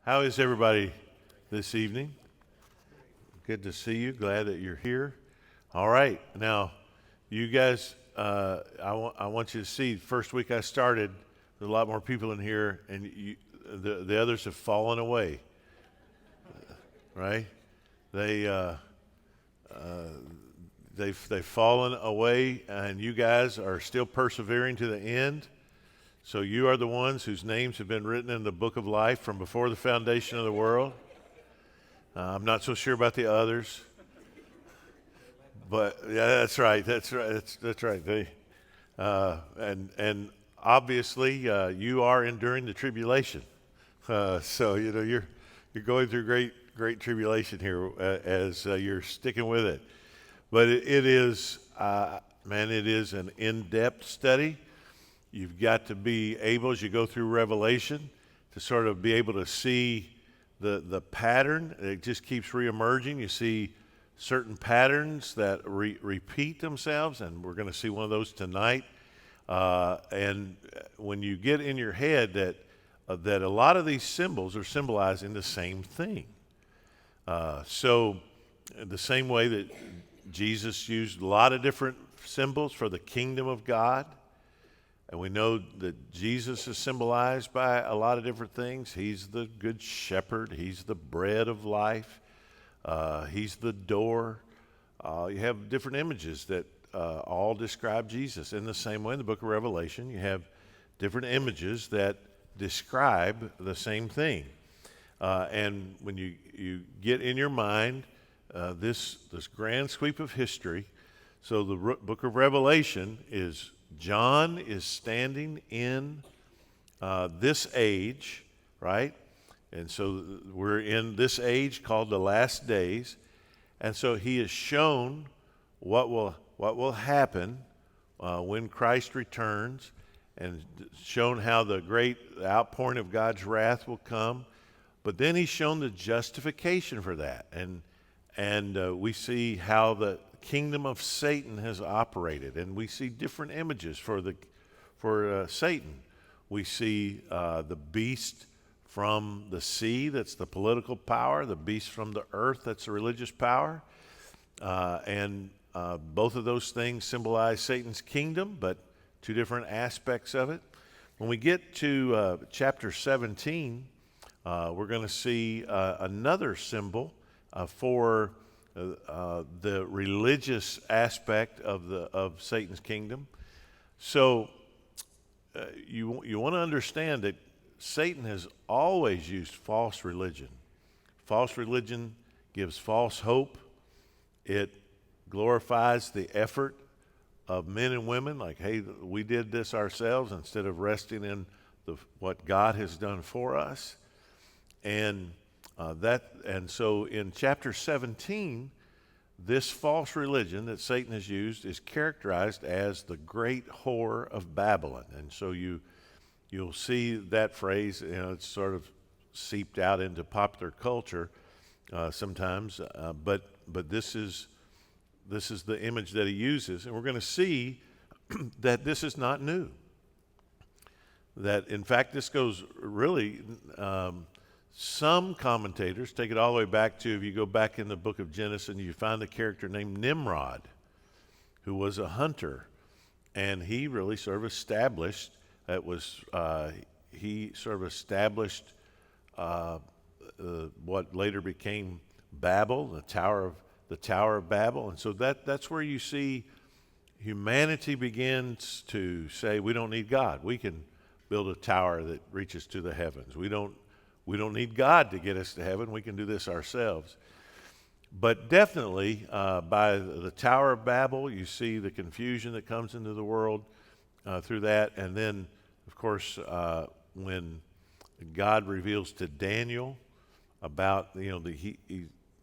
How is everybody this evening? Good to see you. Glad that you're here. All right. Now, you guys, I want you to see, first week I started, there's a lot more people in here, and the others have fallen away, right? They've fallen away, and you guys are still persevering to the end. So you are the ones whose names have been written in the book of life from before the foundation of the world. I'm not so sure about the others, but yeah, that's right. That's right. And obviously you are enduring the tribulation. So you're going through great tribulation here as you're sticking with it. But it is an in-depth study. You've got to be able, as you go through Revelation, to sort of be able to see the pattern. It just keeps reemerging. You see certain patterns that repeat themselves, and we're going to see one of those tonight. And when you get in your head that a lot of these symbols are symbolizing the same thing. So the same way that Jesus used a lot of different symbols for the kingdom of God, and we know that Jesus is symbolized by a lot of different things. He's the good shepherd. He's the bread of life. He's the door. You have different images that all describe Jesus. In the same way, in the book of Revelation, you have different images that describe the same thing. And when you get in your mind this grand sweep of history, so the book of Revelation is John is standing in this age, right? And so we're in this age called the last days. And so he has shown what will happen when Christ returns, and shown how the great outpouring of God's wrath will come. But then he's shown the justification for that. And we see how the kingdom of Satan has operated, and we see different images for Satan. We see the beast from the sea, that's the political power, the beast from the earth, that's the religious power, and both of those things symbolize Satan's kingdom, but two different aspects of it. When we get to chapter 17, we're going to see another symbol for the religious aspect of Satan's kingdom. So you want to understand that Satan has always used false religion. False religion gives false hope. It glorifies the effort of men and women, like, hey, we did this ourselves, instead of resting in what God has done for us. And so in chapter 17, this false religion that Satan has used is characterized as the great whore of Babylon. And so you'll see that phrase, it's sort of seeped out into popular culture sometimes, but this is the image that he uses. And we're going to see that this is not new. That, in fact, this goes really... some commentators take it all the way back to, if you go back in the book of Genesis, and you find a character named Nimrod, who was a hunter, and he really sort of established, what later became Babel, the Tower of Babel. And so that's where you see humanity begins to say, we don't need God. We can build a tower that reaches to the heavens. We don't need God to get us to heaven. We can do this ourselves. But definitely, by the Tower of Babel, you see the confusion that comes into the world through that. And then, of course, when God reveals to Daniel about,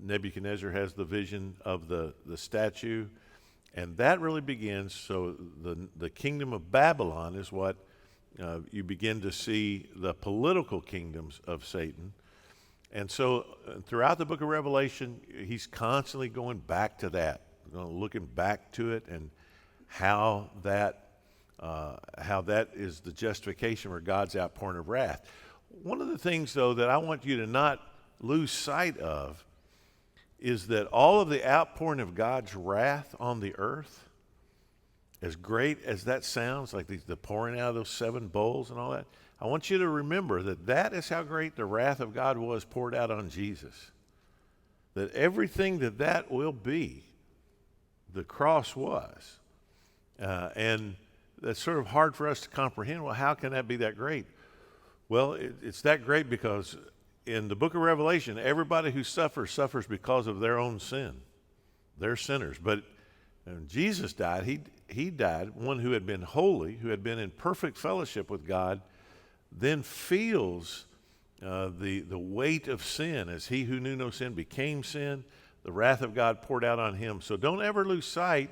Nebuchadnezzar has the vision of the statue, and that really begins. So the kingdom of Babylon is what you begin to see the political kingdoms of Satan. And so throughout the book of Revelation, he's constantly going back to that, looking back to it, and how that is the justification for God's outpouring of wrath. one of the things, though, that I want you to not lose sight of is that all of the outpouring of God's wrath on the earth, as great as that sounds, like the pouring out of those 7 bowls and all that, I want you to remember that that is how great the wrath of God was poured out on Jesus. That everything that will be, the cross was. And that's sort of hard for us to comprehend. Well, how can that be that great? Well, it's that great because in the book of Revelation, everybody who suffers because of their own sin. They're sinners. But when Jesus died, he died, one who had been holy, who had been in perfect fellowship with God, then feels the weight of sin as he who knew no sin became sin, the wrath of God poured out on him. So don't ever lose sight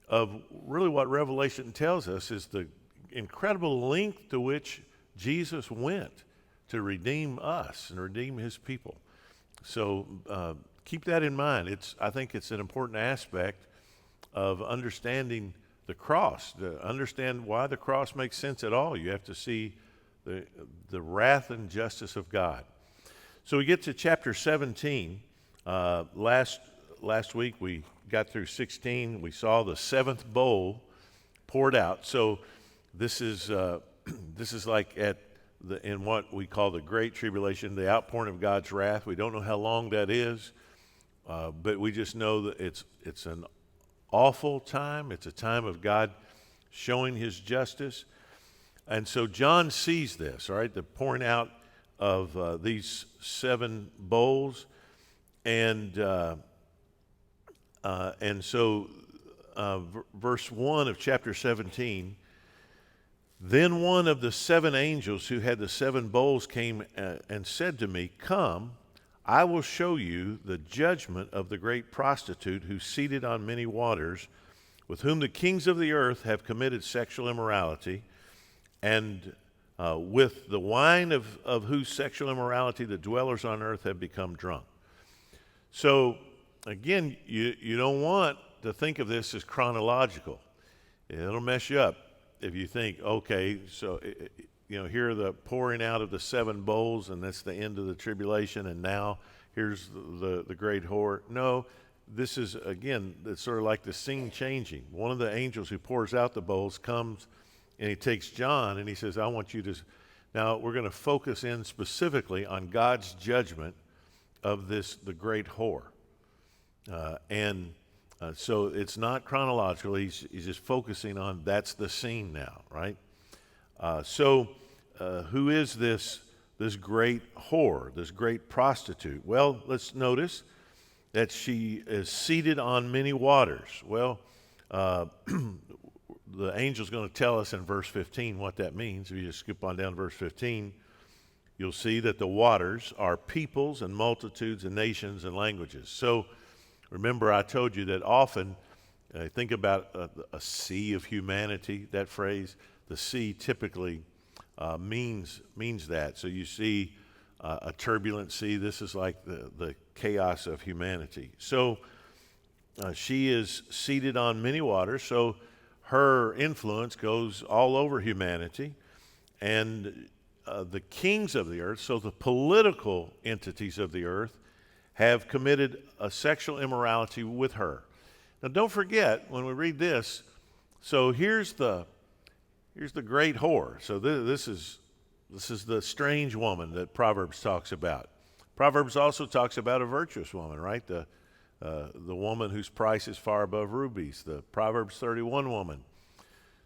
of really what Revelation tells us is the incredible length to which Jesus went to redeem us and redeem his people. So keep that in mind. I think it's an important aspect of understanding the cross. To understand why the cross makes sense at all, you have to see the wrath and justice of God. So we get to chapter 17. Last week we got through 16. We saw the 7th bowl poured out. So this is like in what we call the Great Tribulation, the outpouring of God's wrath. We don't know how long that is, but we just know that it's an awful time. It's a time of God showing his justice. And so John sees this, all right, the pouring out of these 7 bowls. And so verse 1 of chapter 17, then one of the 7 angels who had the 7 bowls came and said to me, "Come, I will show you the judgment of the great prostitute who's seated on many waters, with whom the kings of the earth have committed sexual immorality, and with the wine of whose sexual immorality the dwellers on earth have become drunk." So, again, you don't want to think of this as chronological. It'll mess you up if you think, okay, so here are the pouring out of the 7 bowls, and that's the end of the tribulation, and now here's the great whore. No, this is, again, it's sort of like the scene changing. One of the angels who pours out the bowls comes, and he takes John, and he says, I want you to, now we're going to focus in specifically on God's judgment of the great whore. So it's not chronological. He's just focusing on that's the scene now, right? So who is this great whore, this great prostitute? Well, let's notice that she is seated on many waters. Well, the angel's going to tell us in verse 15 what that means. If you just skip on down to verse 15, you'll see that the waters are peoples and multitudes and nations and languages. So remember, I told you that often, think about a sea of humanity, that phrase. The sea typically means that. So you see a turbulent sea. This is like the chaos of humanity. So she is seated on many waters, so her influence goes all over humanity. And the kings of the earth, so the political entities of the earth, have committed a sexual immorality with her. Now, don't forget when we read this. So here's the great whore. So this is the strange woman that Proverbs talks about. Proverbs also talks about a virtuous woman, right? The woman whose price is far above rubies. The Proverbs 31 woman.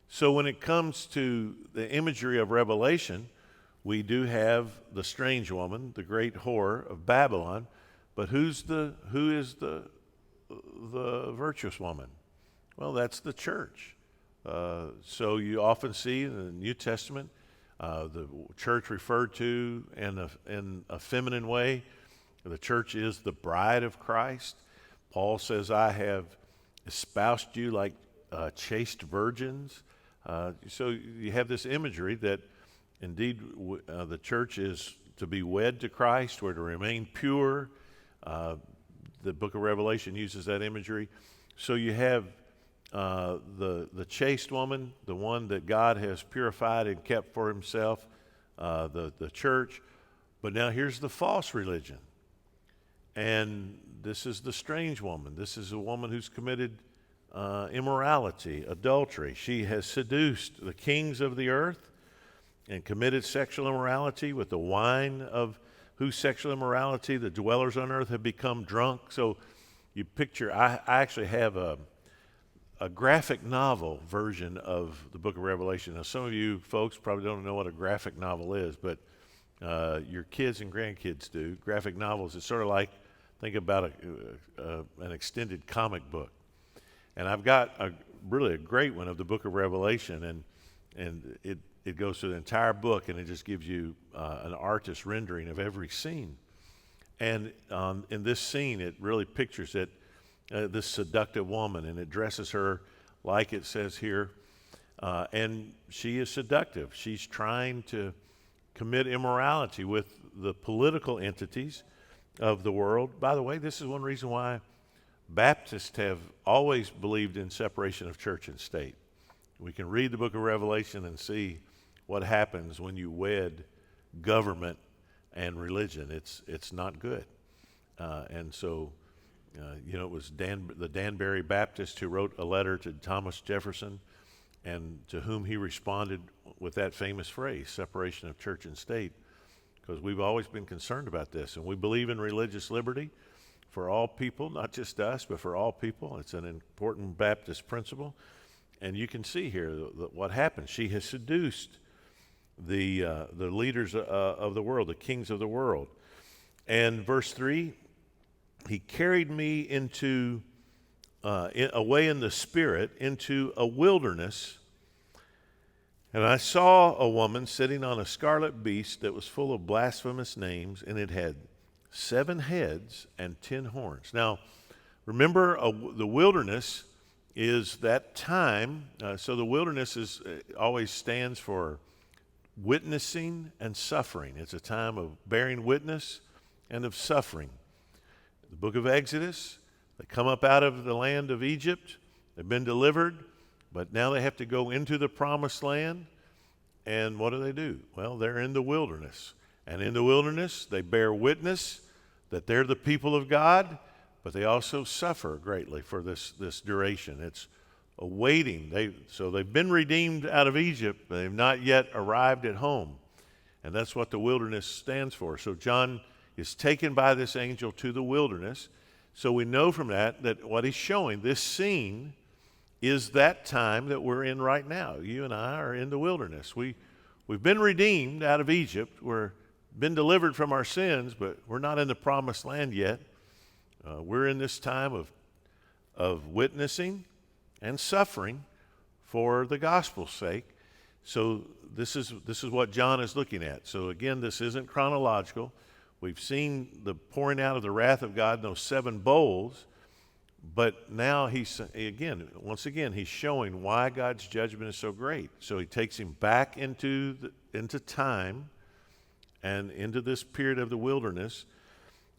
So when it comes to the imagery of Revelation, we do have the strange woman, the great whore of Babylon. But who is the virtuous woman? Well, that's the church. So you often see in the New Testament the church referred to in a feminine way. The church is the bride of Christ. Paul says, I have espoused you like chaste virgins. So you have this imagery that indeed the church is to be wed to Christ. We're to remain pure. The book of Revelation uses that imagery. So you have the chaste woman, the one that God has purified and kept for himself, the church. But now here's the false religion. And this is the strange woman. This is a woman who's committed immorality, adultery. She has seduced the kings of the earth and committed sexual immorality with the wine of whose sexual immorality the dwellers on earth have become drunk. So you picture, I actually have a graphic novel version of the book of Revelation. Now, some of you folks probably don't know what a graphic novel is, but your kids and grandkids do. Graphic novels, it's sort of like, think about an extended comic book. And I've got really a great one of the book of Revelation, and it goes through the entire book, and it just gives you an artist's rendering of every scene. And in this scene, it really pictures it, this seductive woman, and it dresses her like it says here. And she is seductive. She's trying to commit immorality with the political entities of the world. By the way, this is one reason why Baptists have always believed in separation of church and state. We can read the book of Revelation and see what happens when you wed government and religion. It's not good. And so, it was the Danbury Baptist who wrote a letter to Thomas Jefferson, and to whom he responded with that famous phrase, separation of church and state, because we've always been concerned about this. And we believe in religious liberty for all people, not just us, but for all people. It's an important Baptist principle. And you can see here what happens. She has seduced the leaders of the world, the kings of the world. And verse 3, he carried me away in the spirit into a wilderness, and I saw a woman sitting on a scarlet beast that was full of blasphemous names, and it had 7 heads and 10 horns. Now, remember, the wilderness is that time. So the wilderness always stands for witnessing and suffering. It's a time of bearing witness and of suffering. The book of Exodus, they come up out of the land of Egypt. They've been delivered, but now they have to go into the promised land. And what do? Well, they're in the wilderness. And in the wilderness, they bear witness that they're the people of God, but they also suffer greatly for this duration. It's a waiting. So they've been redeemed out of Egypt, but they've not yet arrived at home. And that's what the wilderness stands for. So John is taken by this angel to the wilderness. So we know from that what he's showing, this scene is that time that we're in right now. You and I are in the wilderness. We've been redeemed out of Egypt. We're been delivered from our sins, but we're not in the promised land yet. We're in this time of witnessing and suffering for the gospel's sake. So this is what John is looking at. So again, this isn't chronological. We've seen the pouring out of the wrath of God in those 7 bowls, but now once again, he's showing why God's judgment is so great. So he takes him back into time and into this period of the wilderness.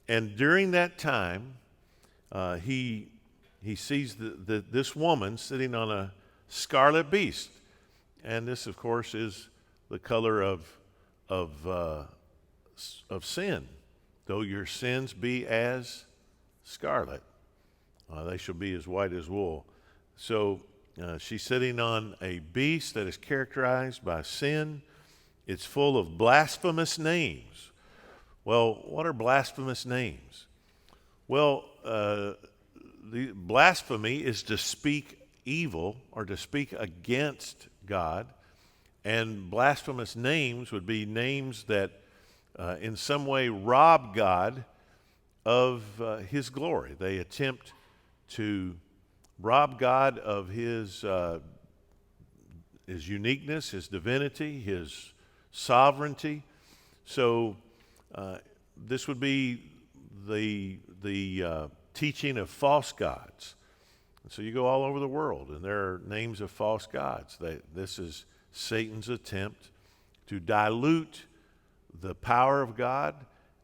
And during that time, he sees this woman sitting on a scarlet beast. And this, of course, is the color of sin. Though your sins be as scarlet, they shall be as white as wool. So she's sitting on a beast that is characterized by sin. It's full of blasphemous names. Well, what are blasphemous names? Well, the blasphemy is to speak evil or to speak against God, and blasphemous names would be names that in some way rob God of his glory. They attempt to rob God of his uniqueness, his divinity, his sovereignty. So this would be the teaching of false gods. And so you go all over the world, and there are names of false gods. This is Satan's attempt to dilute the power of God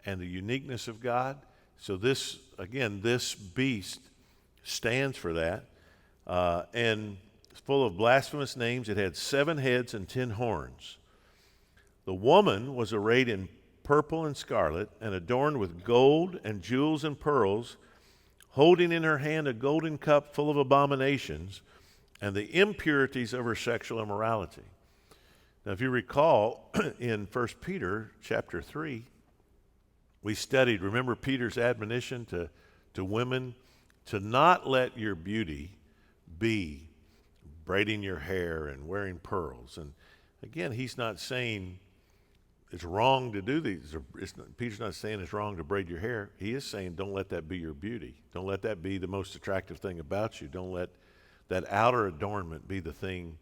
and the uniqueness of God. So this beast stands for that. And it's full of blasphemous names. It had 7 heads and 10 horns. The woman was arrayed in purple and scarlet, and adorned with gold and jewels and pearls, holding in her hand a golden cup full of abominations and the impurities of her sexual immorality. Now, if you recall, in 1 Peter chapter 3, we studied, remember Peter's admonition to women to not let your beauty be braiding your hair and wearing pearls. And again, he's not saying it's wrong to do these. Peter's not saying it's wrong to braid your hair. He is saying don't let that be your beauty. Don't let that be the most attractive thing about you. Don't let that outer adornment be the thing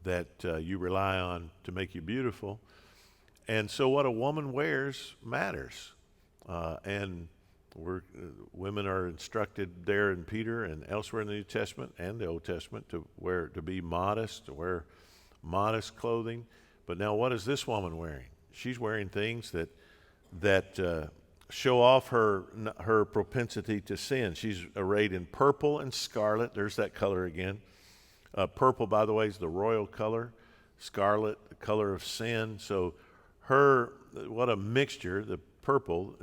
that you rely on to make you beautiful. And so what a woman wears matters. And women are instructed there in Peter and elsewhere in the New Testament and the Old Testament to be modest, to wear modest clothing. But now what is this woman wearing? She's wearing things that show off her propensity to sin. She's arrayed in purple and scarlet. There's that color again. Purple, by the way, is the royal color. Scarlet, the color of sin. So what a mixture. The purple,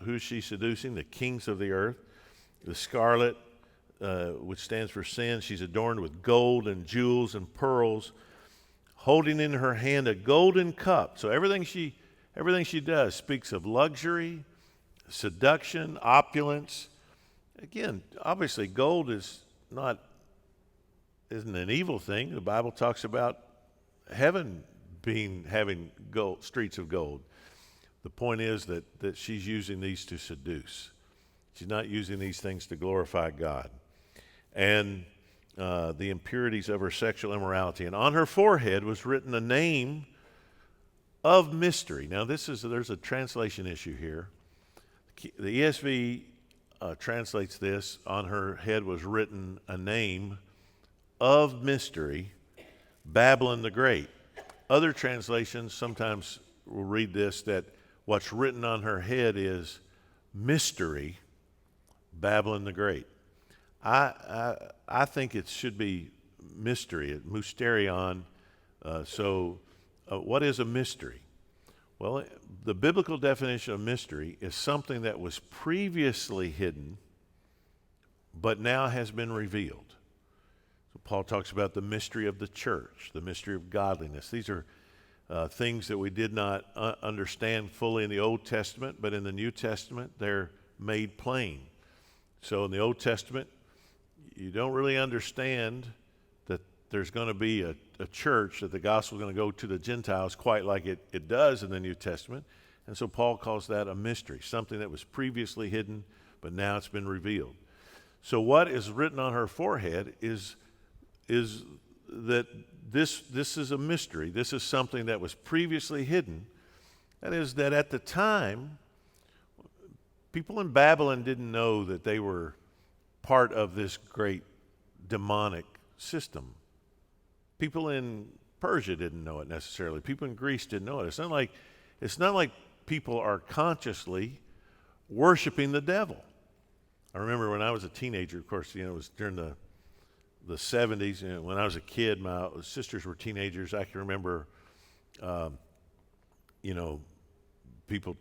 who's she seducing? The kings of the earth. The scarlet, which stands for sin. She's adorned with gold and jewels and pearls, holding in her hand a golden cup. So everything she does speaks of luxury, seduction, opulence. Again, obviously gold isn't an evil thing. The Bible talks about heaven having gold, streets of gold. The point is that she's using these to seduce. She's not using these things to glorify God. And the impurities of her sexual immorality. And on her forehead was written a name of mystery. Now there's a translation issue here. The ESV translates this, on her head was written a name of mystery, Babylon the Great. Other translations sometimes will read this, that what's written on her head is mystery, Babylon the Great. I think it should be mystery, mysterion. What is a mystery? Well, the biblical definition of mystery is something that was previously hidden, but now has been revealed. So Paul talks about the mystery of the church, the mystery of godliness. These are things that we did not understand fully in the Old Testament, but in the New Testament, they're made plain. So in the Old Testament, you don't really understand that there's going to be a church, that the gospel is going to go to the Gentiles quite like it does in the New Testament. And so Paul calls that a mystery, something that was previously hidden, but now it's been revealed. So what is written on her forehead is that this is a mystery. This is something that was previously hidden. That is, that at the time, people in Babylon didn't know that they were part of this great demonic system. People in Persia didn't know it necessarily. People in Greece didn't know it. It's not like people are consciously worshiping the devil. I remember when I was a teenager, of course, it was during the 70s. When I was a kid, my sisters were teenagers. I can remember, people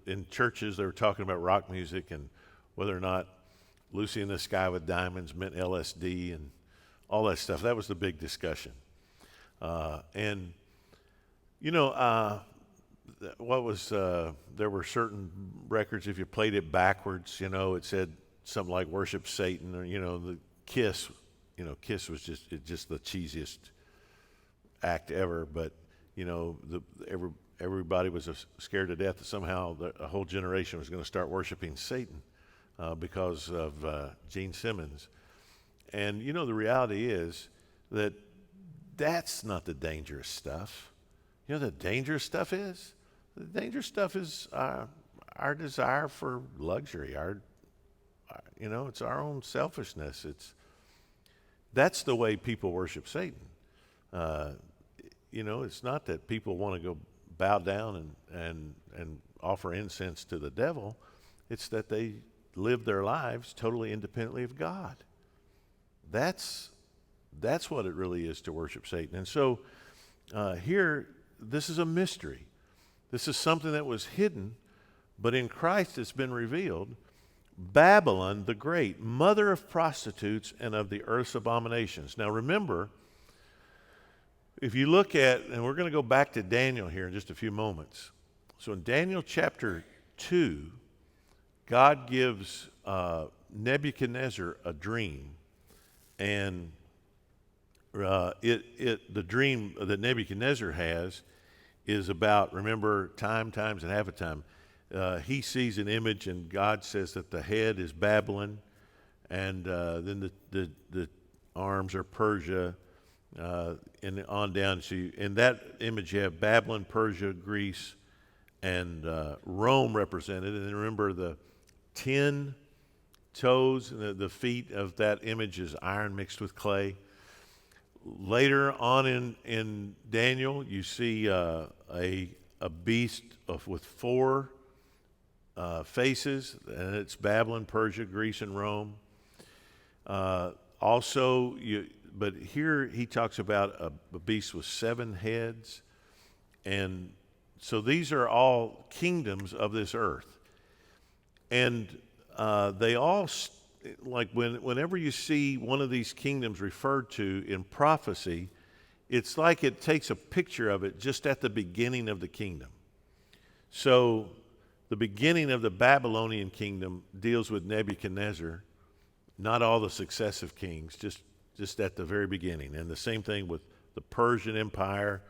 in churches, they were talking about rock music and whether or not Lucy in the Sky with Diamonds meant LSD and all that stuff. That was the big discussion. There were certain records, if you played it backwards, it said something like worship Satan, or, the Kiss, Kiss was just the cheesiest act ever, but, everybody was scared to death that somehow a whole generation was going to start worshiping Satan because of Gene Simmons. And, the reality is that that's not the dangerous stuff. The dangerous stuff is? The dangerous stuff is our desire for luxury, it's our own selfishness. That's the way people worship Satan. It's not that people want to go bow down and offer incense to the devil. It's that they live their lives totally independently of God. That's what it really is to worship Satan. And so here this is a mystery. This is something that was hidden, but in Christ it's been revealed. Babylon the Great, mother of prostitutes and of the earth's abominations. Now remember, if you look at, and we're going to go back to Daniel here in just a few moments. So in Daniel chapter 2, God gives Nebuchadnezzar a dream, and the dream that Nebuchadnezzar has is about, remember, time, times, and half a time. He sees an image, and God says that the head is Babylon, and then the arms are Persia, and on down. So in that image, you have Babylon, Persia, Greece, and Rome represented. And then remember the 10 toes, and the feet of that image is iron mixed with clay. Later on in Daniel, you see a beast with 4 faces, and it's Babylon, Persia, Greece, and Rome. But here he talks about a beast with 7 heads, and so these are all kingdoms of this earth, and they all like whenever you see one of these kingdoms referred to in prophecy, it's like it takes a picture of it just at the beginning of the kingdom. So the beginning of the Babylonian kingdom deals with Nebuchadnezzar, not all the successive kings, just at the very beginning. And the same thing with the Persian Empire,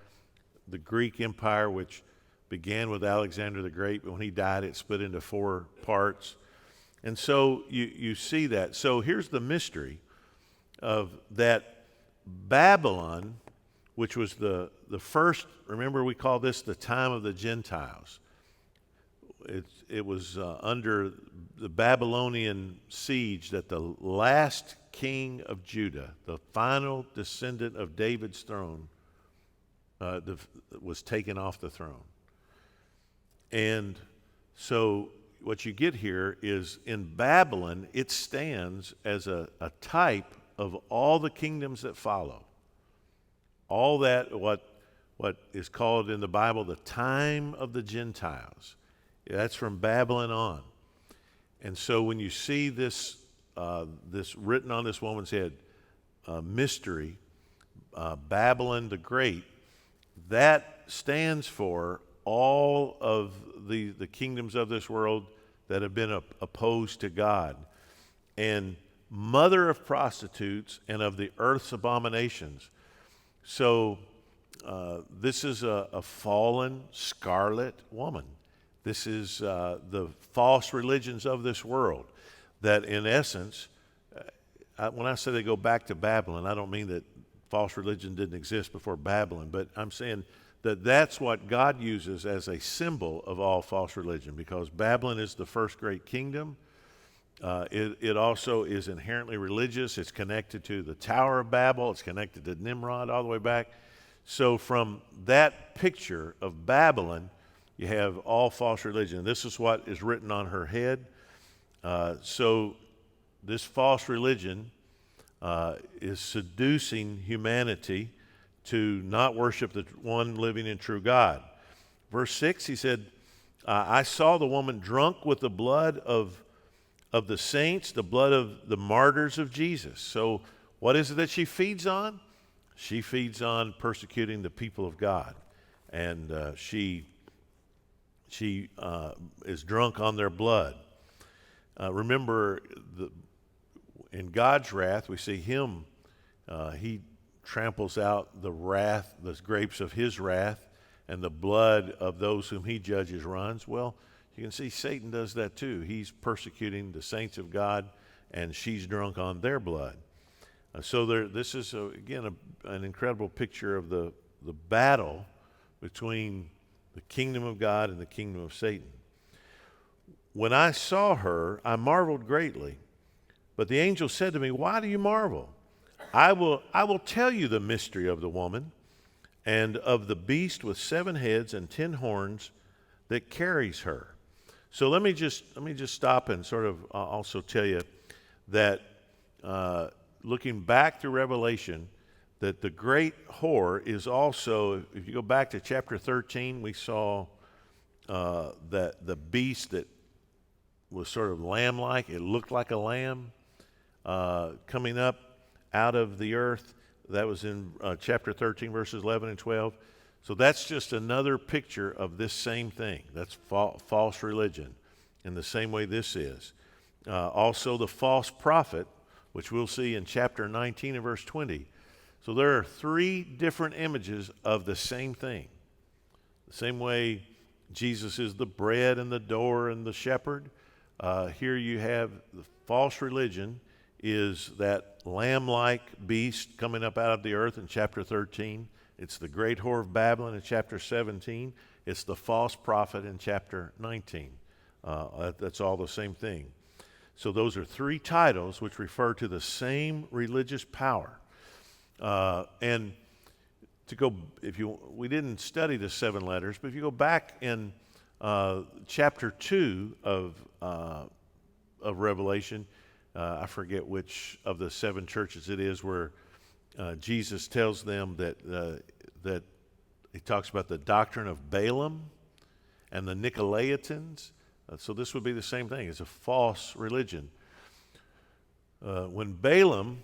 the Greek Empire, which began with Alexander the Great, but when he died, it split into 4 parts. And so you see that. So here's the mystery of that Babylon, which was the first, remember we call this the time of the Gentiles. It was under the Babylonian siege that the last king of Judah, the final descendant of David's throne, was taken off the throne. And so what you get here is in Babylon, it stands as a type of all the kingdoms that follow. All that, what is called in the Bible the time of the Gentiles. That's from Babylon on. And so when you see this written on this woman's head, mystery, Babylon the Great, that stands for all of the kingdoms of this world that have been opposed to God. And mother of prostitutes and of the earth's abominations. So this is a fallen scarlet woman. This is the false religions of this world that in essence, when I say they go back to Babylon, I don't mean that false religion didn't exist before Babylon, but I'm saying that that's what God uses as a symbol of all false religion, because Babylon is the first great kingdom. It also is inherently religious. It's connected to the Tower of Babel. It's connected to Nimrod all the way back. So from that picture of Babylon, you have all false religion. This is what is written on her head. So this false religion is seducing humanity to not worship the one living and true God. Verse 6, he said, I saw the woman drunk with the blood of the saints, the blood of the martyrs of Jesus. So what is it that she feeds on? She feeds on persecuting the people of God. And she is drunk on their blood. Remember, in God's wrath, we see him, he tramples out the grapes of his wrath, and the blood of those whom he judges runs. Well, you can see Satan does that too. He's persecuting the saints of God, and she's drunk on their blood. This is, again, an incredible picture of the battle between the kingdom of God and the kingdom of Satan. When I saw her, I marveled greatly. But the angel said to me, why do you marvel? I will tell you the mystery of the woman and of the beast with 7 heads and 10 horns that carries her. So let me just stop and sort of also tell you that looking back through Revelation, that the great whore is also, if you go back to chapter 13, we saw that the beast that was sort of lamb-like, it looked like a lamb, coming up out of the earth. That was in chapter 13, verses 11 and 12. So that's just another picture of this same thing. That's false religion in the same way this is. Also the false prophet, which we'll see in chapter 19 and verse 20. So there are three different images of the same thing. The same way Jesus is the bread and the door and the shepherd. Here you have the false religion is that lamb-like beast coming up out of the earth in chapter 13. It's the great whore of Babylon in chapter 17. It's the false prophet in chapter 19. That's all the same thing. So those are three titles which refer to the same religious power. And to go, we didn't study the 7 letters, but if you go back in chapter 2 of Revelation, I forget which of the 7 churches it is, where Jesus tells them that he talks about the doctrine of Balaam and the Nicolaitans. So this would be the same thing. It's a false religion. When Balaam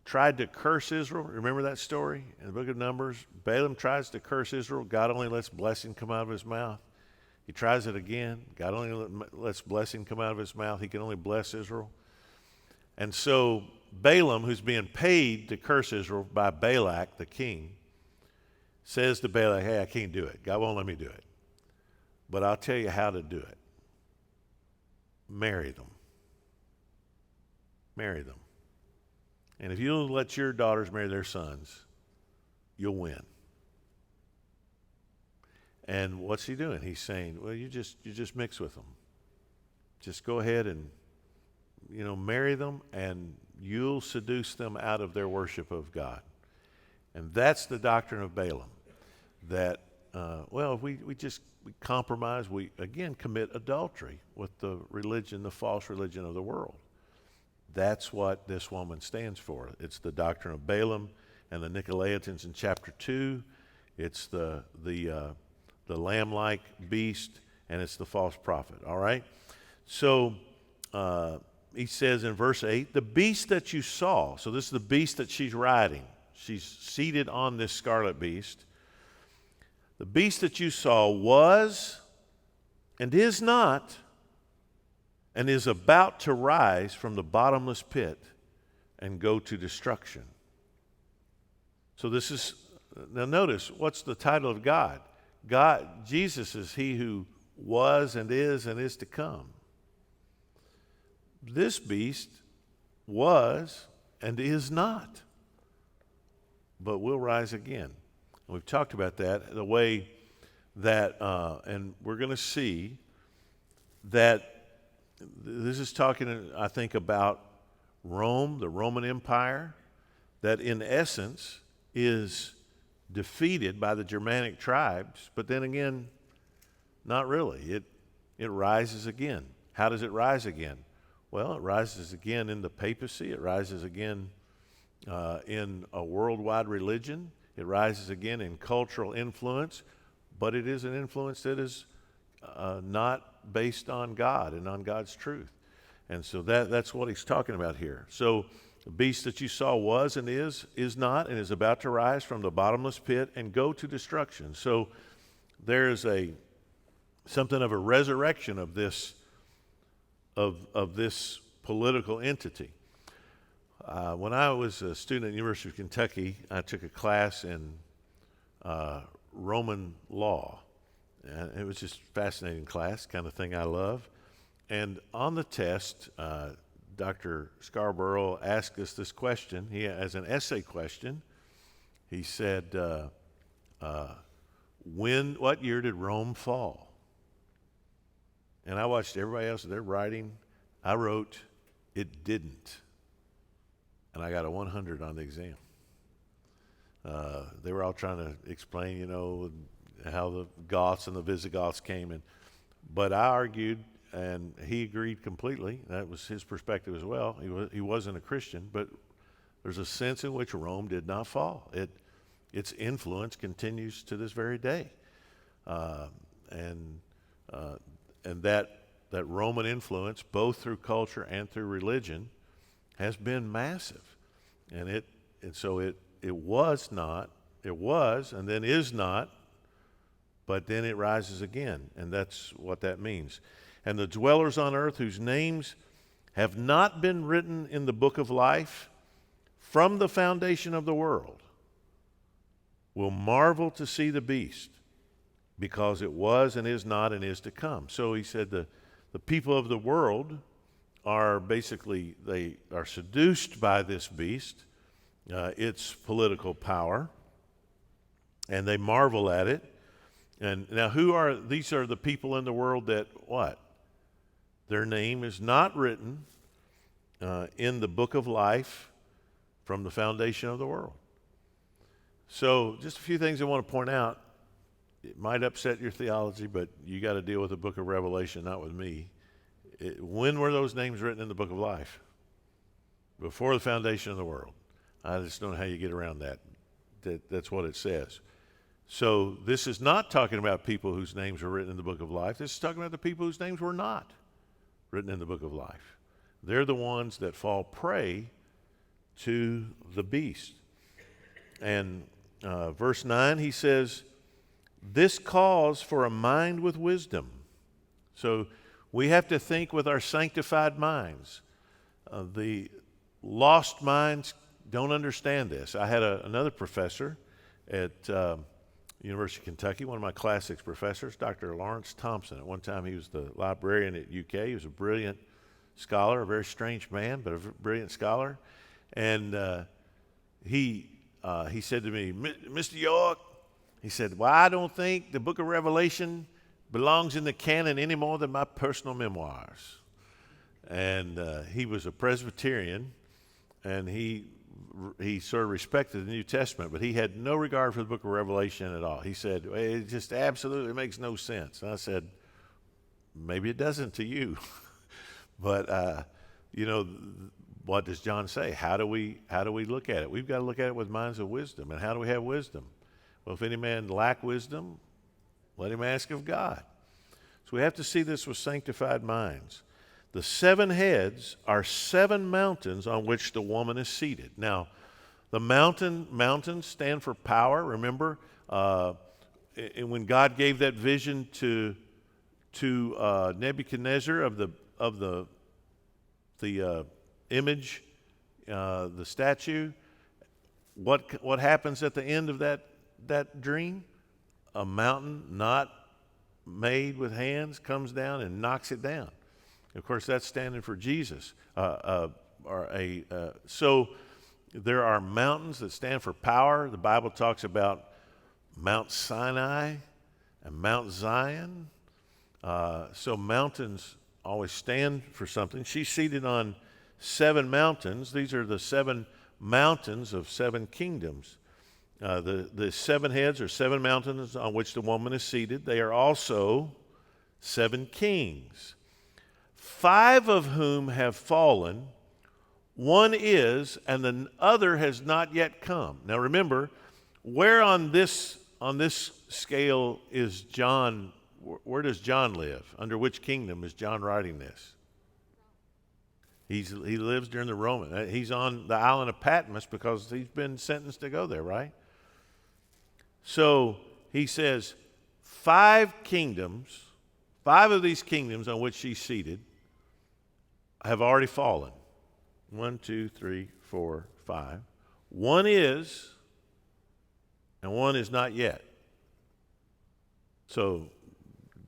tried to curse Israel, remember that story in the book of Numbers? Balaam tries to curse Israel. God only lets blessing come out of his mouth. He tries it again. God only lets blessing come out of his mouth. He can only bless Israel. And so Balaam, who's being paid to curse Israel by Balak, the king, says to Balak, hey, I can't do it. God won't let me do it. But I'll tell you how to do it. Marry them. Marry them. And if you'll let your daughters marry their sons, you'll win. And what's he doing? He's saying, well, you just mix with them. Just go ahead and, marry them, and you'll seduce them out of their worship of God. And that's the doctrine of Balaam. That, if we compromise, we again commit adultery with the religion, the false religion of the world. That's what this woman stands for. It's the doctrine of Balaam and the Nicolaitans in chapter 2. It's the lamb-like beast, and it's the false prophet. All right? So he says in verse 8, the beast that you saw, so this is the beast that she's riding. She's seated on this scarlet beast. The beast that you saw was and is not and is about to rise from the bottomless pit and go to destruction. So this is, now notice, what's the title of God? Jesus is he who was and is to come. This beast was and is not, but will rise again. And we've talked about that, the way that, and we're going to see that this is talking, I think, about Rome, the Roman Empire, that in essence is defeated by the Germanic tribes, but then again, not really. It rises again. How does it rise again? Well, it rises again in the papacy. It rises again in a worldwide religion. It rises again in cultural influence, but it is an influence that is not based on God and on God's truth. And so that's what he's talking about here. So the beast that you saw was and is not, and is about to rise from the bottomless pit and go to destruction. So there is something of a resurrection of this political entity. When I was a student at the University of Kentucky, I took a class in Roman law. And it was just a fascinating class, kind of thing I love. And on the test, Dr. Scarborough asked us this question. He, as an essay question, he said, what year did Rome fall? And I watched everybody else, they're writing. I wrote, it didn't. And I got a 100 on the exam. They were all trying to explain, how the Goths and the Visigoths came in. But I argued, and he agreed completely. That was his perspective as well. He wasn't a Christian, but There's a sense in which Rome did not fall. Its influence continues to this very day. And that Roman influence, both through culture and through religion, has been massive. And so it was, and then is not, but then it rises again. And that's what that means. And the dwellers on earth whose names have not been written in the book of life from the foundation of the world will marvel to see the beast, because it was and is not and is to come. So he said the people of the world are basically, they are seduced by this beast, its political power, and they marvel at it. And now these are the people in the world that what? Their name is not written in the book of life from the foundation of the world. So just a few things I want to point out. It might upset your theology, but you got to deal with the book of Revelation, not with me. When were those names written in the book of life? Before the foundation of the world. I just don't know how you get around that. That's what it says. So this is not talking about people whose names were written in the book of life. This is talking about the people whose names were not written in the book of life. They're the ones that fall prey to the beast. And verse 9, he says, this calls for a mind with wisdom. So we have to think with our sanctified minds. The lost minds don't understand this. I had another professor at University of Kentucky, one of my classics professors, Dr. Lawrence Thompson. At one time he was the librarian at UK. He was a brilliant scholar, a very strange man, but a brilliant scholar. And he said to me, Mr. York, he said, well, I don't think the book of Revelation belongs in the canon any more than my personal memoirs. And he was a Presbyterian, and he sort of respected the New Testament, but he had no regard for the book of Revelation at all. He said, it just absolutely makes no sense. And I said, maybe it doesn't to you. But, what does John say? How do we look at it? We've got to look at it with minds of wisdom. And how do we have wisdom? Well, if any man lack wisdom, let him ask of God. So we have to see this with sanctified minds. The 7 heads are 7 mountains on which the woman is seated. Now, the mountains stand for power. Remember, when God gave that vision to Nebuchadnezzar of the image, the statue, what happens at the end of that dream? A mountain not made with hands comes down and knocks it down. Of course, that's standing for Jesus. So there are mountains that stand for power. The Bible talks about Mount Sinai and Mount Zion. So mountains always stand for something. She's seated on 7 mountains. These are the 7 mountains of 7 kingdoms. The 7 heads are 7 mountains on which the woman is seated. They are also 7 kings, 5 of whom have fallen. One is, and the other has not yet come. Now remember, where on this scale is John? Where does John live? Under which kingdom is John writing this? He lives during the Roman. He's on the island of Patmos because he's been sentenced to go there, right? So he says 5 kingdoms, 5 of these kingdoms on which she's seated have already fallen. 1, 2, 3, 4, 5. One is, and one is not yet. So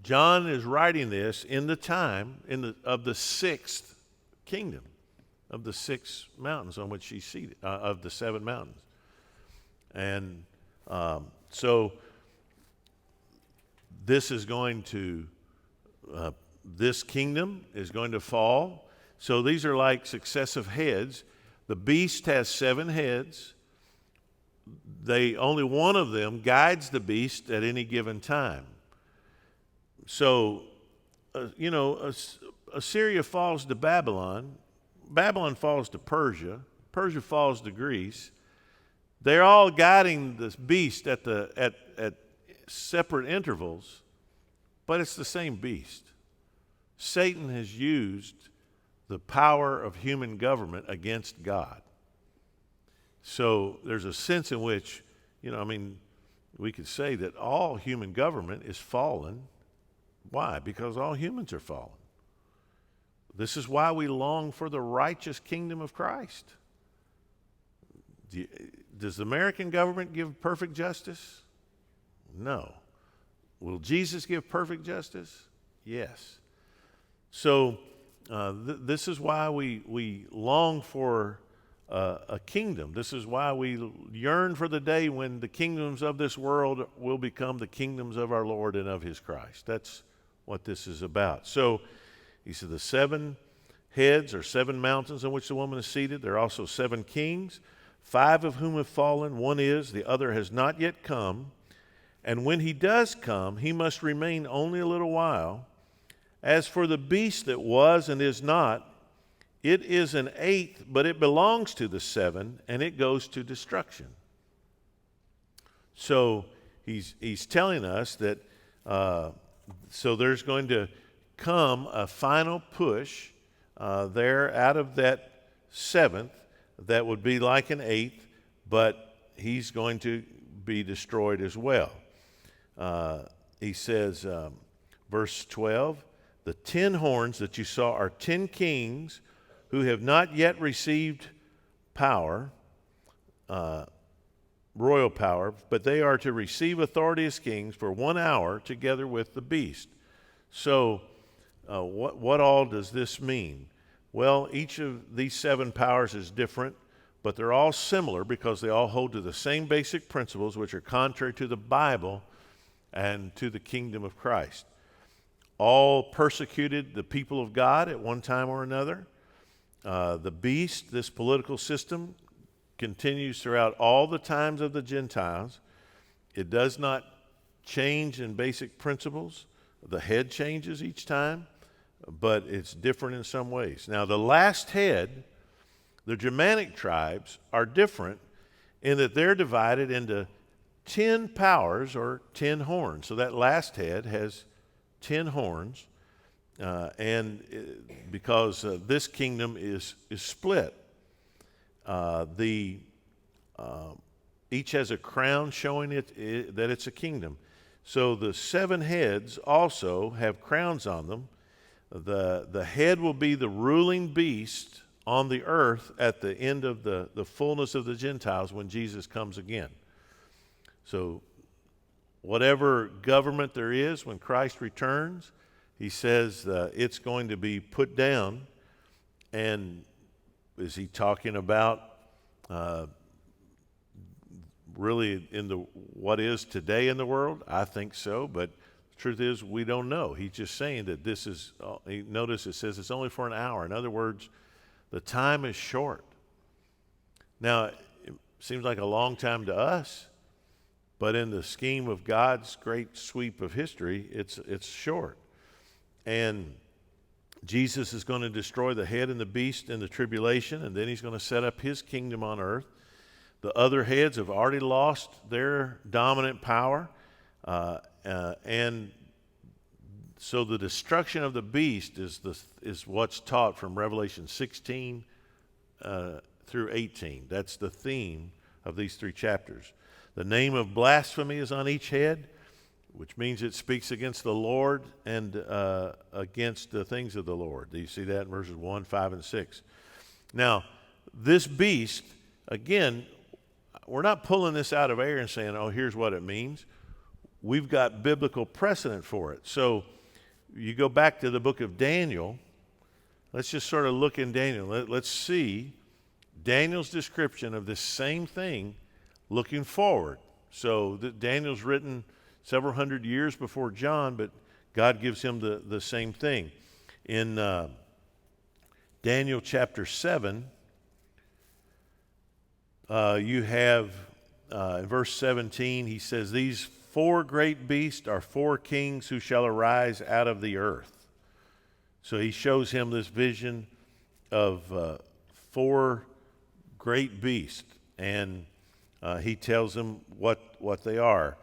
John is writing this in the time of the 6th kingdom, of the 6 mountains on which she's seated, of the 7 mountains. And so this kingdom is going to fall. So these are like successive heads. The beast has 7 heads. Only one of them guides the beast at any given time. So, Assyria falls to Babylon. Babylon falls to Persia. Persia falls to Greece. They're all guiding this beast at separate intervals, but it's the same beast. Satan has used the power of human government against God. So there's a sense in which, we could say that all human government is fallen. Why? Because all humans are fallen. This is why we long for the righteous kingdom of Christ. Does the American government give perfect justice? No. Will Jesus give perfect justice? Yes. So this is why we long for a kingdom. This is why we yearn for the day when the kingdoms of this world will become the kingdoms of our Lord and of his Christ. That's what this is about. So he said the 7 heads are 7 mountains on which the woman is seated. There are also 7 kings, 5 of whom have fallen. One is, the other has not yet come. And when he does come, he must remain only a little while. As for the beast that was and is not, it is an 8th, but it belongs to the 7, and it goes to destruction. So he's telling us that so there's going to come a final push there out of that 7th that would be like an 8th, but he's going to be destroyed as well. He says, verse 12, the 10 horns that you saw are 10 kings who have not yet received power, royal power, but they are to receive authority as kings for 1 hour together with the beast. So what all does this mean? Well, each of these 7 powers is different, but they're all similar because they all hold to the same basic principles, which are contrary to the Bible and to the kingdom of Christ. All persecuted the people of God at one time or another. The beast, this political system, continues throughout all the times of the Gentiles. It does not change in basic principles. The head changes each time, but it's different in some ways. Now, the last head, the Germanic tribes, are different in that they're divided into 10 powers or 10 horns. So that last head has 10 horns, and because this kingdom is split. Each has a crown showing that it's a kingdom. So the 7 heads also have crowns on them. The head will be the ruling beast on the earth at the end of the fullness of the Gentiles when Jesus comes again. So whatever government there is when Christ returns, he says it's going to be put down. And is he talking about really in what is today in the world? I think so, but the truth is we don't know. He's just saying that this is, notice it says it's only for an hour. In other words, the time is short. Now, it seems like a long time to us, but in the scheme of God's great sweep of history, it's short. And Jesus is going to destroy the head and the beast in the tribulation, and then he's going to set up his kingdom on earth. The other heads have already lost their dominant power, and so the destruction of the beast is what's taught from Revelation 16 through 18. That's the theme of these 3 chapters. The name of blasphemy is on each head, which means it speaks against the Lord and against the things of the Lord. Do you see that in verses 1, 5, and 6? Now, this beast, again, we're not pulling this out of air and saying, oh, here's what it means. We've got biblical precedent for it. So you go back to the book of Daniel. Let's just sort of look in Daniel. Let's see Daniel's description of this same thing looking forward. So Daniel's written several hundred years before John, but God gives him the same thing. In Daniel chapter 7, you have in verse 17, he says, these 4 great beasts are 4 kings who shall arise out of the earth. So he shows him this vision of 4 great beast, and he tells them what they are.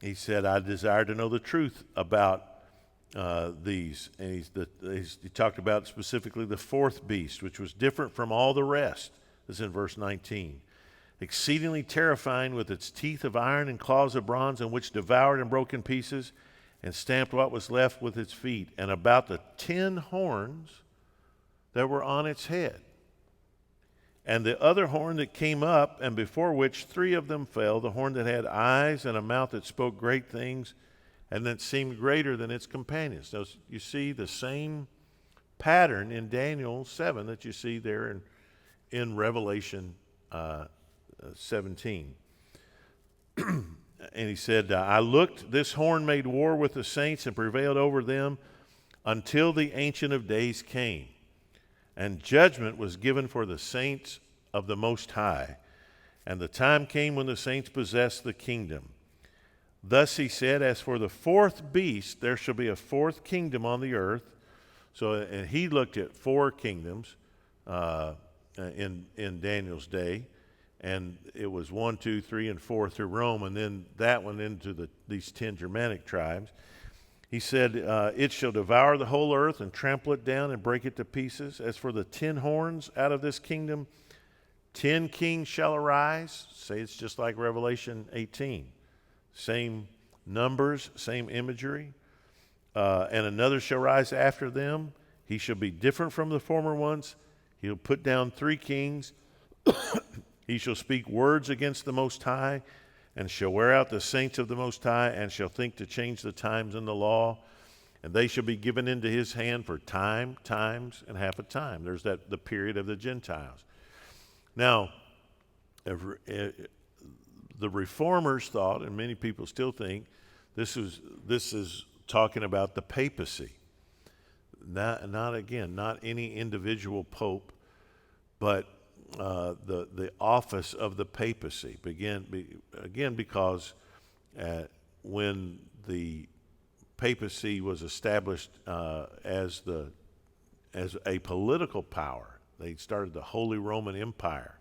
He said, I desire to know the truth about these. And he talked about specifically the fourth beast, which was different from all the rest. This is in verse 19. Exceedingly terrifying, with its teeth of iron and claws of bronze, and which devoured and broke in pieces and stamped what was left with its feet, and about the 10 horns that were on its head. And the other horn that came up, and before which 3 of them fell, the horn that had eyes and a mouth that spoke great things, and that seemed greater than its companions. So you see the same pattern in Daniel 7 that you see there in Revelation 17. And he said, I looked, this horn made war with the saints and prevailed over them until the Ancient of Days came. And judgment was given for the saints of the Most High. And the time came when the saints possessed the kingdom. Thus he said, as for the fourth beast, there shall be a fourth kingdom on the earth. So and he looked at 4 kingdoms in Daniel's day. And it was 1, 2, 3, and 4 through Rome, and then that one into these 10 Germanic tribes. He said, it shall devour the whole earth and trample it down and break it to pieces. As for the 10 horns out of this kingdom, 10 kings shall arise. Say it's just like Revelation 18. Same numbers, same imagery. And another shall rise after them. He shall be different from the former ones. He'll put down 3 kings. He shall speak words against the Most High, and shall wear out the saints of the Most High, and shall think to change the times and the law. And they shall be given into his hand for time, times, and half a time. There's the period of the Gentiles. Now, the reformers thought, and many people still think, this is talking about the papacy. Not any individual pope, but the office of the papacy. Because when the papacy was established as a political power, they started the Holy Roman Empire.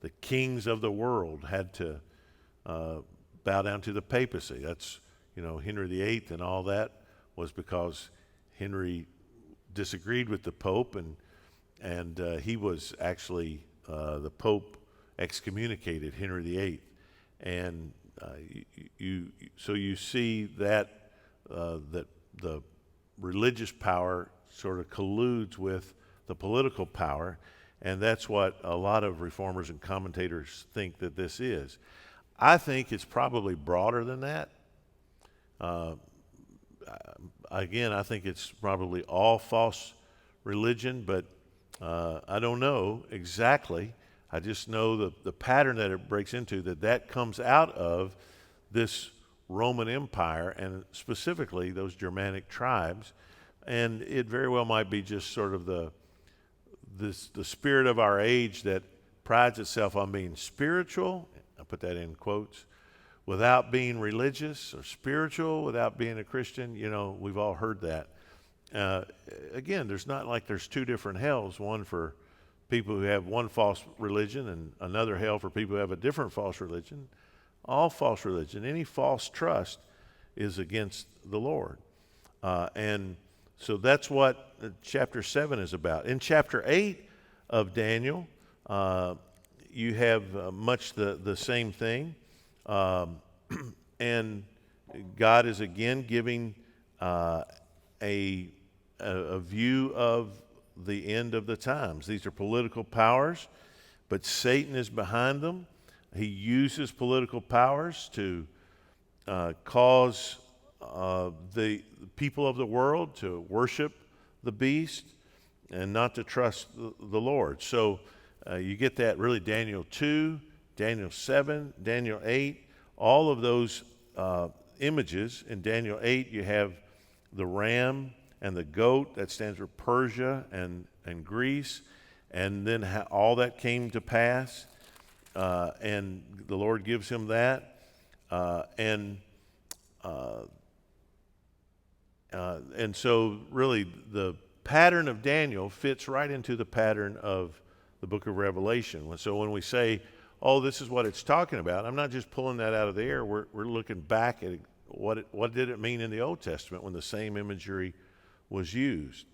The kings of the world had to bow down to the papacy. That's Henry VIII and all that was because Henry disagreed with the Pope, and he was actually the Pope excommunicated Henry VIII, and so you see that the religious power sort of colludes with the political power, and that's what a lot of reformers and commentators think that this is. I think it's probably broader than that. Again, I think it's probably all false religion, but I don't know exactly. I just know the pattern that it breaks into, that comes out of this Roman Empire, and specifically those Germanic tribes. And it very well might be just sort of the spirit of our age that prides itself on being spiritual, I put that in quotes, without being religious, or spiritual without being a Christian. We've all heard that. Again, there's not like there's 2 different hells, one for people who have one false religion and another hell for people who have a different false religion. All false religion, any false trust is against the Lord. And so that's what chapter 7 is about. In chapter 8 of Daniel, you have much the same thing. And God is again giving a view of the end of the times. These are political powers, but Satan is behind them. He uses political powers to cause the people of the world to worship the beast and not to trust the Lord. So you get that really Daniel 2, Daniel 7, Daniel 8, all of those images. In Daniel 8, you have the ram and the goat. That stands for Persia and Greece. And then all that came to pass. And the Lord gives him that. And so really the pattern of Daniel fits right into the pattern of the book of Revelation. So when we say, oh, this is what it's talking about, I'm not just pulling that out of the air. We're looking back at what did it mean in the Old Testament when the same imagery was used.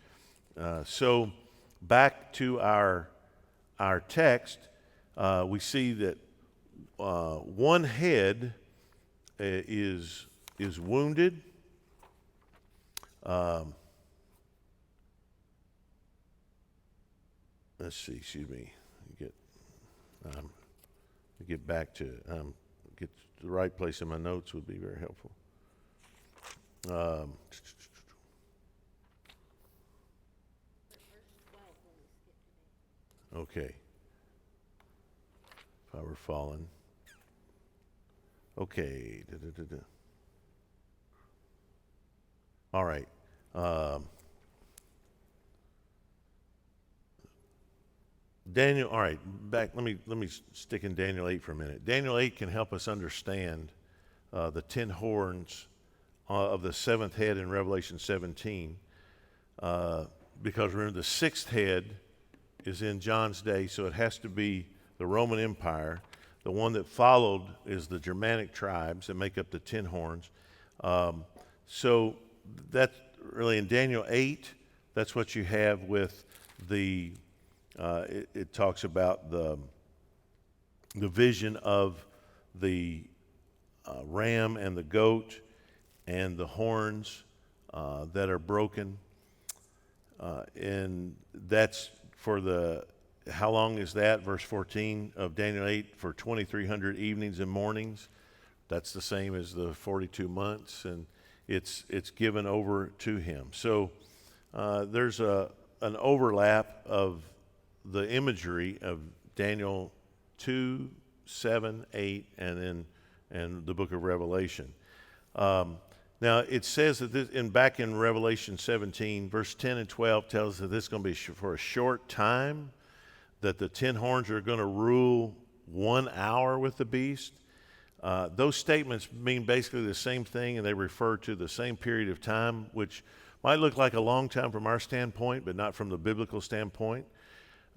So back to our text, we see that one head is wounded. Let's see. Excuse me. Get back to get to the right place in my notes would be very helpful. Okay. If I were fallen. Okay. All right. Daniel. All right. Back. Let me stick in Daniel 8 for a minute. Daniel 8 can help us understand the 10 horns of the seventh head in Revelation 17, because remember the sixth head is in John's day, so it has to be the Roman Empire. The one that followed is the Germanic tribes that make up the 10 horns. So that's really in Daniel 8, that's what you have with the, it talks about the vision of the ram and the goat and the horns that are broken. And that's for how long is that? Verse 14 of Daniel 8, for 2,300 evenings and mornings. That's the same as the 42 months, and it's given over to him. So there's an overlap of the imagery of Daniel 2, 7, 8, and the book of Revelation. Now it says that back in Revelation 17, verse 10 and 12 tells us that this is going to be for a short time, that the 10 horns are going to rule 1 hour with the beast. Those statements mean basically the same thing, and they refer to the same period of time, which might look like a long time from our standpoint, but not from the biblical standpoint.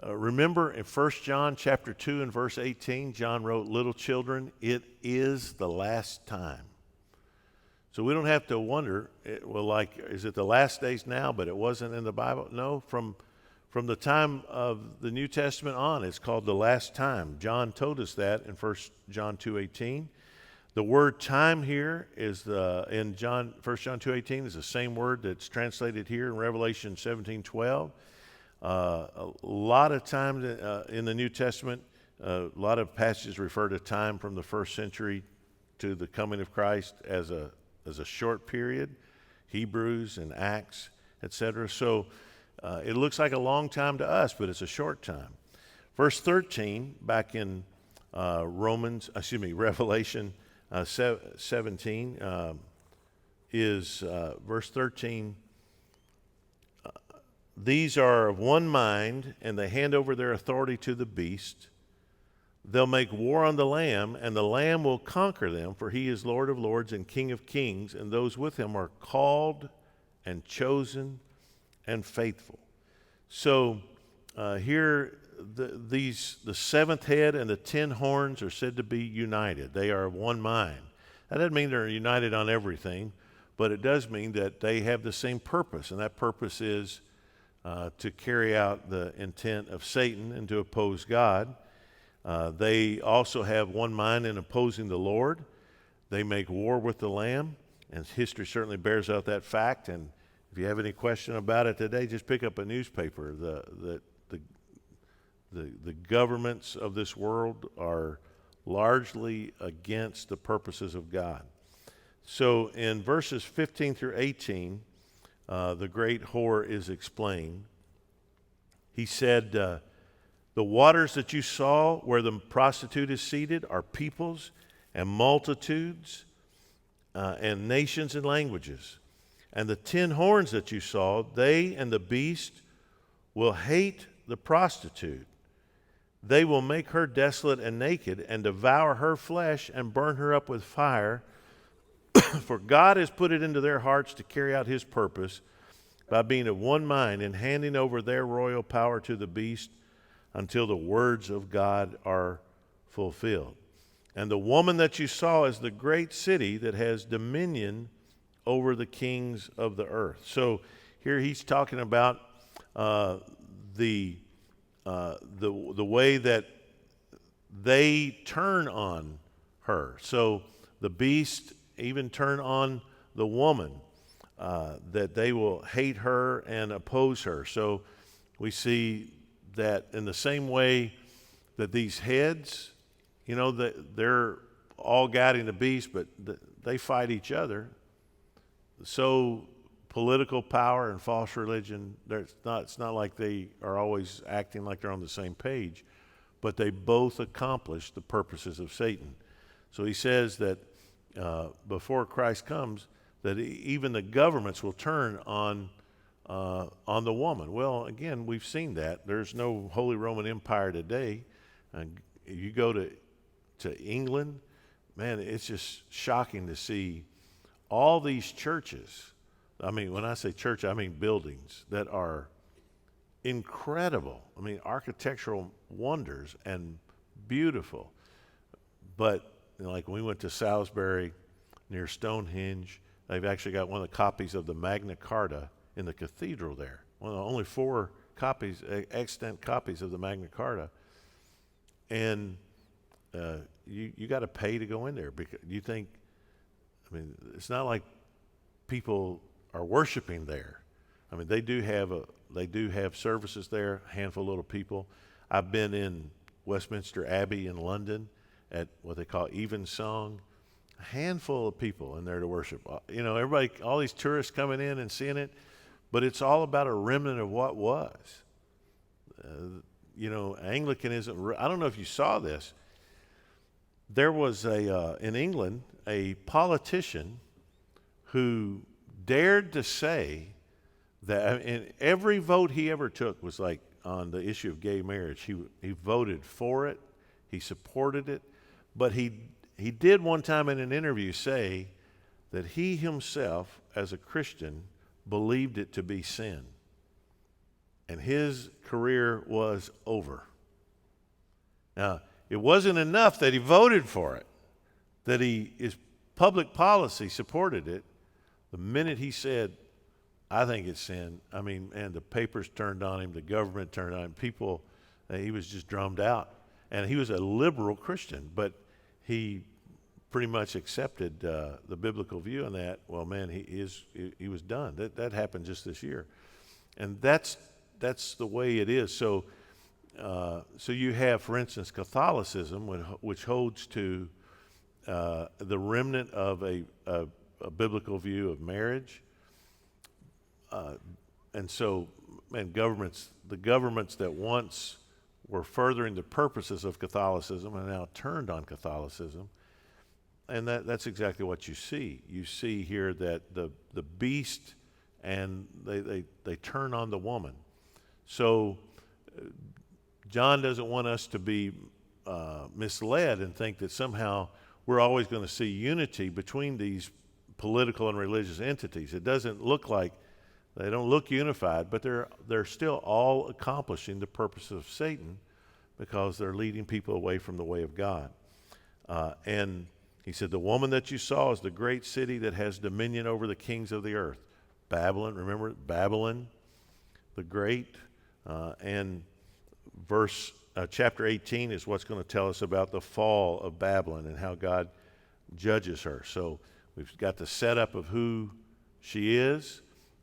Remember in 1 John chapter 2 and verse 18, John wrote, "Little children, it is the last time." So we don't have to wonder, is it the last days now, but it wasn't in the Bible? No, from the time of the New Testament on, it's called the last time. John told us that in 1 John 2:18. The word time here is in 1 John 2:18 is the same word that's translated here in Revelation 17:12. A lot of times in the New Testament, a lot of passages refer to time from the first century to the coming of Christ as a short period, Hebrews and Acts, etc. So it looks like a long time to us, but it's a short time. Verse 13, back in Revelation 17, is verse 13. These are of one mind, and they hand over their authority to the beast. They'll make war on the Lamb, and the Lamb will conquer them, for he is Lord of lords and King of kings, and those with him are called and chosen and faithful. So here, the seventh head and the 10 horns are said to be united. They are of one mind. That doesn't mean they're united on everything, but it does mean that they have the same purpose, and that purpose is to carry out the intent of Satan and to oppose God. They also have one mind in opposing the Lord. They make war with the Lamb, and history certainly bears out that fact. And if you have any question about it today, just pick up a newspaper. The governments of this world are largely against the purposes of God. So in verses 15 through 18, the great whore is explained. He said, the waters that you saw where the prostitute is seated are peoples and multitudes and nations and languages. And the 10 horns that you saw, they and the beast will hate the prostitute. They will make her desolate and naked and devour her flesh and burn her up with fire. For God has put it into their hearts to carry out his purpose by being of one mind and handing over their royal power to the beast, until the words of God are fulfilled. And the woman that you saw is the great city that has dominion over the kings of the earth. So here he's talking about the way that they turn on her. So the beast even turn on the woman, that they will hate her and oppose her. So we see that in the same way that these heads, they're all guiding the beast, but they fight each other. So political power and false religion, it's not like they are always acting like they're on the same page, but they both accomplish the purposes of Satan. So he says that before Christ comes, that even the governments will turn on the woman. Well, again, we've seen that. There's no Holy Roman Empire today. You go to England, man, it's just shocking to see all these churches. I mean, when I say church, I mean buildings that are incredible. I mean, architectural wonders and beautiful. But like when we went to Salisbury near Stonehenge, they've actually got one of the copies of the Magna Carta in the cathedral there. One of the only 4 copies, extant copies of the Magna Carta. And you got to pay to go in there because you think, I mean, it's not like people are worshiping there. I mean, they do have services there, a handful of little people. I've been in Westminster Abbey in London at what they call Evensong. A handful of people in there to worship. Everybody, all these tourists coming in and seeing it, but it's all about a remnant of what was. Anglicanism, I don't know if you saw this. There was in England, a politician who dared to say that, and every vote he ever took was like on the issue of gay marriage. He voted for it, he supported it, but he did one time in an interview say that he himself, as a Christian, believed it to be sin. And his career was over. Now, it wasn't enough that he voted for it, that his public policy supported it. The minute he said, I think it's sin, I mean, and the papers turned on him, the government turned on him, people, he was just drummed out. And he was a liberal Christian, but he pretty much accepted the biblical view on that. Well, man, he was done. That happened just this year. And that's the way it is. So you have, for instance, Catholicism, which holds to the remnant of a biblical view of marriage. And so, the governments that once were furthering the purposes of Catholicism are now turned on Catholicism. And that's exactly what you see. You see here that the beast, and they turn on the woman. So John doesn't want us to be misled and think that somehow we're always going to see unity between these political and religious entities. It doesn't look like, they don't look unified, but they're still all accomplishing the purpose of Satan because they're leading people away from the way of God. And he said, the woman that you saw is the great city that has dominion over the kings of the earth. Babylon, remember Babylon, the great. And chapter 18 is what's going to tell us about the fall of Babylon and how God judges her. So we've got the setup of who she is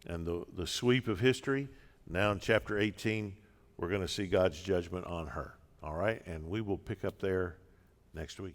and the sweep of history. Now in chapter 18, we're going to see God's judgment on her. All right? And we will pick up there next week.